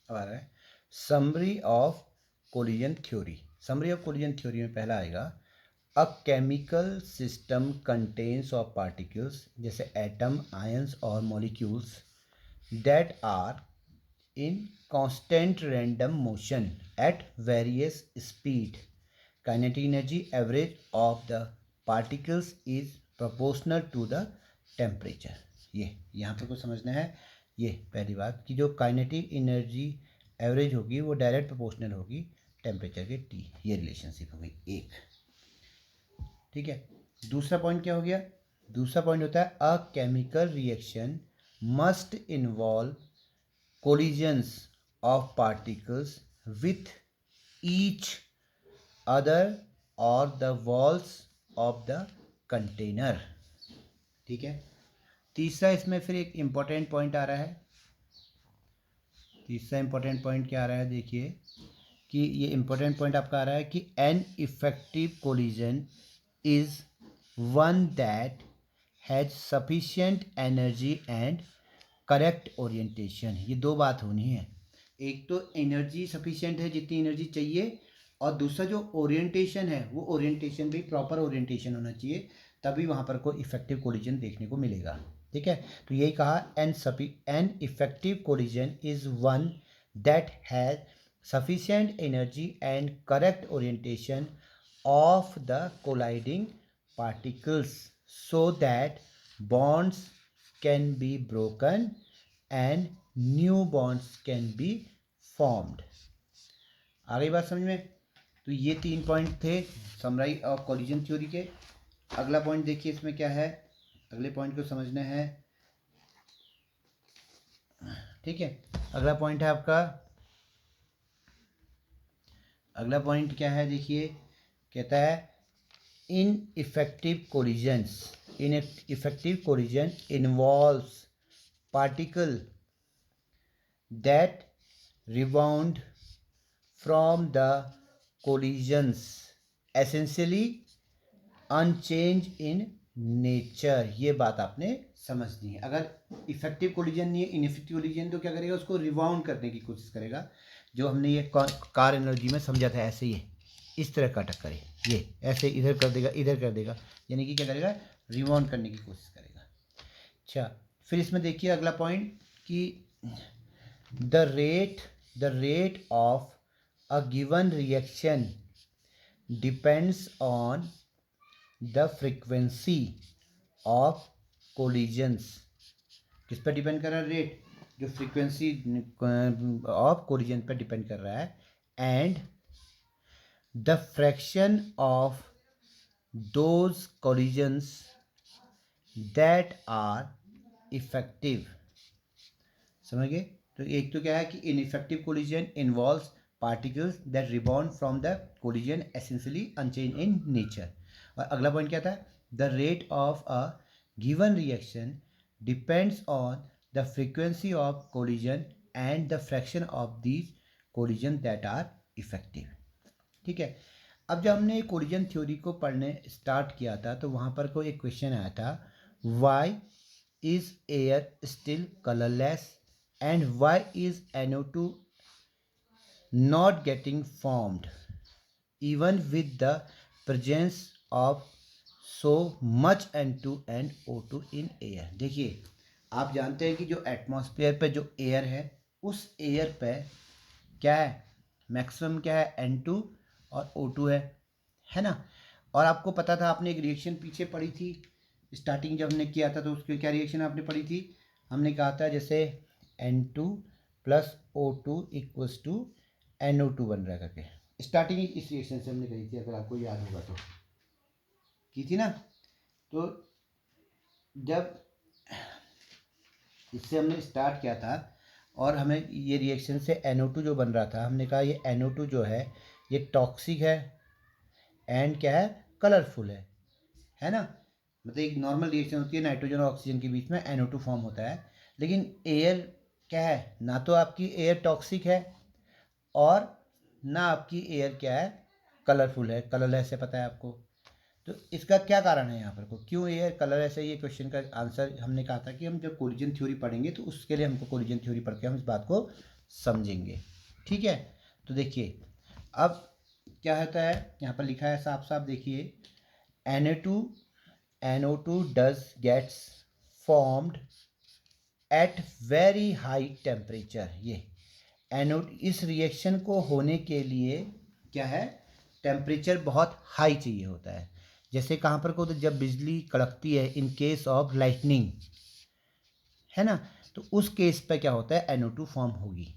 अब आ रहा है summary of collision theory. Summary of collision theory में पहला आएगा a chemical system contains of particles जैसे एटम, आयंस और molecules that are in constant random motion at various speed. Kinetic energy average of the particles is proportional to the temperature. ये यहाँ पर कुछ समझना है। ये पहली बात कि जो काइनेटिक एनर्जी एवरेज होगी वो डायरेक्ट प्रोपोर्शनल होगी टेम्परेचर के टी। ये रिलेशनशिप हो गई एक। ठीक है, दूसरा पॉइंट क्या हो गया? दूसरा पॉइंट होता है a chemical reaction must involve collisions of particles with each other or the walls of the container। ठीक है, तीसरा इसमें फिर एक इम्पोर्टेंट पॉइंट आ रहा है। तीसरा इम्पोर्टेंट पॉइंट क्या आ रहा है? देखिए कि ये इम्पोर्टेंट पॉइंट आपका आ रहा है कि an effective collision is one that has sufficient energy and correct orientation. ये दो बात होनी है, एक तो एनर्जी सफिशिएंट है जितनी एनर्जी चाहिए, और दूसरा जो ओरिएंटेशन है वो ओरिएंटेशन भी प्रॉपर ओरिएंटेशन होना चाहिए, तभी वहाँ पर कोई इफेक्टिव कोलिजन देखने को मिलेगा। ठीक है, तो यही कहा an effective collision is one that has sufficient energy and correct orientation of the colliding particles so that bonds can be broken and new bonds can be formed। आ गई बात समझ में? तो ये तीन पॉइंट थे समराई ऑफ कोलिजन थ्योरी के। अगला पॉइंट देखिए इसमें क्या है, अगले पॉइंट को समझना है। ठीक है, अगला पॉइंट है आपका, अगला पॉइंट क्या है? देखिए कहता है ineffective collision involves particle that rebound from the collisions essentially unchange in nature. ये बात आपने समझनी है। अगर इफेक्टिव कोलिजन नहीं है, इनइफेक्टिव कोलिजन, तो क्या करेगा? उसको रिबाउंड करने की कोशिश करेगा, जो हमने ये कार एनर्जी में समझा था। ऐसे ही इस तरह का अटक करे, ये ऐसे इधर कर देगा, इधर कर देगा, यानी कि क्या करेगा? रिबाउंड करने की कोशिश करेगा। अच्छा, फिर इसमें देखिए अगला पॉइंट कि the rate of a given reaction depends on the frequency of collisions. किस पर डिपेंड कर रहा है? रेट, जो फ्रीक्वेंसी ऑफ कोलिजन पर डिपेंड कर रहा है। And the fraction of those collisions that are effective. समझ गए? तो एक तो क्या है कि ineffective collision involves particles that rebound from the collision essentially unchange in nature. और अगला पॉइंट क्या था? The rate of a given reaction depends on the frequency of collision and the fraction of these collision that are effective. ठीक है, अब जब हमने collision theory को पढ़ने स्टार्ट किया था तो वहाँ पर कोई एक क्वेश्चन आया था, why is air still colourless and why is NO2 not getting formed even with the presence of so much N2 and O2 in air। देखिए, आप जानते हैं कि जो एटमॉस्फेयर पे जो एयर है, उस एयर पे क्या है? मैक्सिमम क्या है? N2 और O2 है ना? और आपको पता था, आपने एक रिएक्शन पीछे पढ़ी थी स्टार्टिंग जब हमने किया था, तो उसकी क्या रिएक्शन आपने पढ़ी थी? हमने कहा था जैसे N2 plus O2 equals to NO2 बन रहा करके। स्टार्टिंग इस रिएक्शन से हमने कही थी, अगर आपको याद होगा तो की थी ना। तो जब इससे हमने स्टार्ट किया था और हमें ये रिएक्शन से NO2 जो बन रहा था, हमने कहा ये NO2 जो है ये टॉक्सिक है एंड क्या है? कलरफुल है ना? मतलब एक नॉर्मल रिएक्शन होती है, नाइट्रोजन और ऑक्सीजन के बीच में NO2 फॉर्म होता है। लेकिन एयर क्या है? ना तो आपकी एयर टॉक्सिक है और ना आपकी एयर क्या है? कलरफुल है, कलरलेस है, पता है आपको। तो इसका क्या कारण है यहाँ पर को, क्यों एयर कलरलेस है? ये क्वेश्चन का आंसर हमने कहा था कि हम जब कोलिजन थ्योरी पढ़ेंगे तो उसके लिए हमको कोलिजन थ्योरी पढ़ के हम इस बात को समझेंगे। ठीक है, तो देखिए अब क्या होता है, यहाँ पर लिखा है साफ साफ, देखिए NO2 does gets formed at very high temperature। ये NO इस रिएक्शन को होने के लिए क्या है, टेम्परेचर बहुत हाई चाहिए होता है। जैसे कहाँ पर को, तो जब बिजली कड़कती है इन केस ऑफ लाइटनिंग, है ना, तो उस केस पे क्या होता है, NO2 फॉर्म होगी।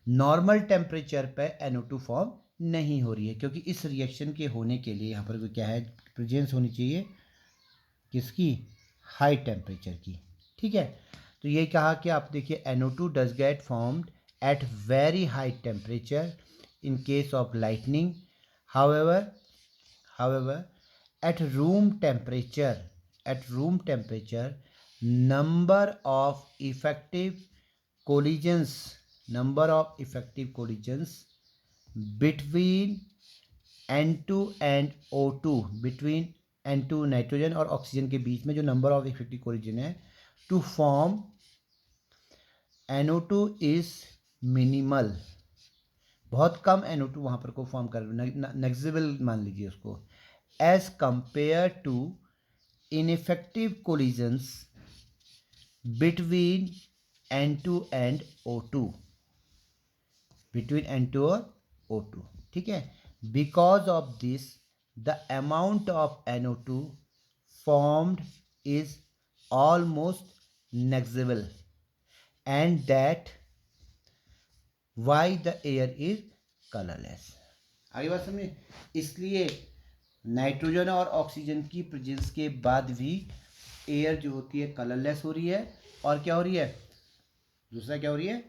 नॉर्मल टेम्परेचर पे NO2 फॉर्म नहीं हो रही है, क्योंकि इस रिएक्शन के होने के लिए यहाँ पर क्या है, प्रेजेंस होनी चाहिए किसकी, हाई टेम्परेचर की। ठीक है, तो ये कहा कि आप देखिए NO2 does get formed at very high temperature in case of lightning. However at room temperature number of effective collisions between N2 and O2, between N2 nitrogen और ऑक्सीजन के बीच में जो नंबर ऑफ इफेक्टिव कोलिजन है to form NO2 is minimal. बहुत कम NO2 वहाँ पर को फॉर्म कर, नेग्लिजिबल मान लीजिए उसको, as compare to ineffective collisions between N2 and O2, between N2 और O2। ठीक है, because of this the amount of NO2 formed is almost negligible, and that why the air is colorless। आगे बात समझे, इसलिए नाइट्रोजन और oxygen की presence के बाद भी एयर जो होती है कलरलेस हो रही है, और क्या हो रही है, दूसरा क्या हो रही है,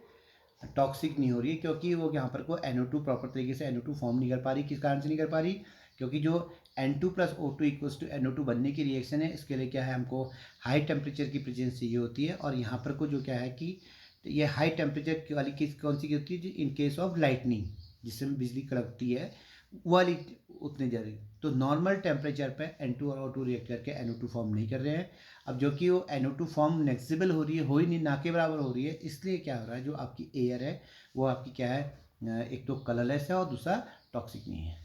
टॉक्सिक नहीं हो रही है, क्योंकि वो यहाँ पर को NO2 प्रॉपर तरीके से NO2 फॉर्म नहीं कर पा रही। किस कारण से नहीं कर पा रही, क्योंकि जो N2 plus O2 equals to NO2 बनने की रिएक्शन है, इसके लिए क्या है, हमको हाई टेम्परेचर की प्रेजेंस चाहिए होती है। और यहाँ पर को जो क्या है कि ये हाई टेम्परेचर वाली किस कौन सी होती है, इन केस ऑफ लाइटनिंग, जिसमें बिजली कड़कती है वाली उतने ज़्यादा। तो नॉर्मल टेम्परेचर पे N2 और O2 रिएक्ट करके NO2 फॉर्म नहीं कर रहे हैं। अब जो कि वो NO2 फॉर्म नेग्लिजिबल हो रही है, हो ही नहीं, ना के बराबर हो रही है, इसलिए क्या हो रहा है, जो आपकी एयर है वो आपकी क्या है, एक तो कलरलेस है और दूसरा टॉक्सिक नहीं है।